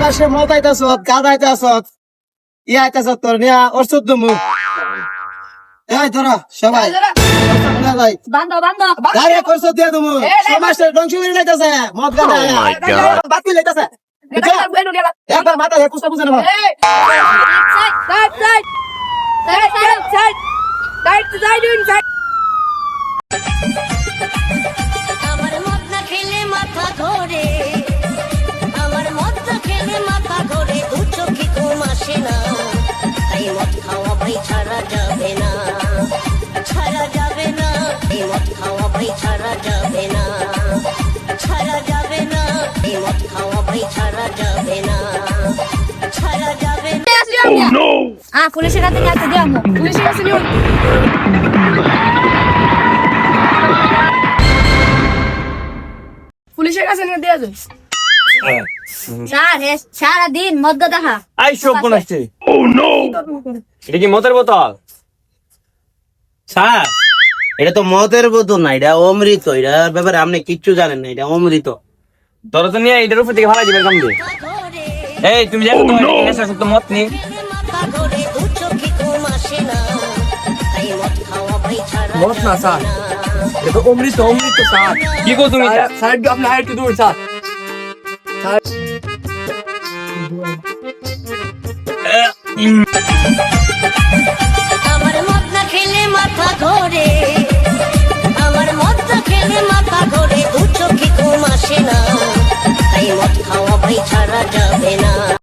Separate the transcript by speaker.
Speaker 1: পাশে মত আইতাছ গাদ আইতাছ ইয়া আইতাছ তোর নিয়া ওষুধ দমু এই ধরা সবাই
Speaker 2: বান্ধব
Speaker 1: গায়ে করছ দিয়ে দমু সমাজের ধ্বংস করে লাইতাছে মদ গাদা বাতি লাইতাছে একবার মাথা হে কুস্তা বুঝে না
Speaker 3: আমার মদ না খেলে মাথা ধরে, আমার মদ না খেলে মাথা ধরে, দু চোখে ঘুম আসে না, তাই মদ খাওয়া ভাই ছাড়া যাবে না, ছাড়া যাবে না, এই মদ খাওয়া ভাই ছাড়া যাবে না, ছাড়া যাবে না, এই মদ খাওয়া ভাই ছাড়া যাবে না, ছাড়া যাবে না।
Speaker 2: পুলিশের কাছে নিয়ে আসতে দিও পুলিশের কাছে নিয়ে পুলিশের কাছে নিয়ে দেয়া যায় সারাদিন মদ দেখা
Speaker 4: আই সব কোন আসছে এটা কি মদের বোতল
Speaker 5: স্যার এটা তো মদের বোতল না, এটা অমৃত। এটার ব্যাপারে আপনি কিচ্ছু জানেন না, এটা অমৃত।
Speaker 4: তোর তো নিয়ে এটার উপর থেকে ভালো যাবে কাম দিয়ে। এই তুমি জানো তোমার নেশা শুধু মদ নেই
Speaker 6: মদ না স্যার, এটা তো অমৃত অমৃত স্যার।
Speaker 4: কি কো তুমি এটা?
Speaker 6: স্যার একটু আপনি আর একটু দূর স্যার।
Speaker 3: আমার মদ না খেলে মাথা ধরে, আমার মদ না খেলে মাথা ধরে, দু চোখে ঘুম আসে না, তাই মদ খাওয়া ভাই ছাড়া যাবে না।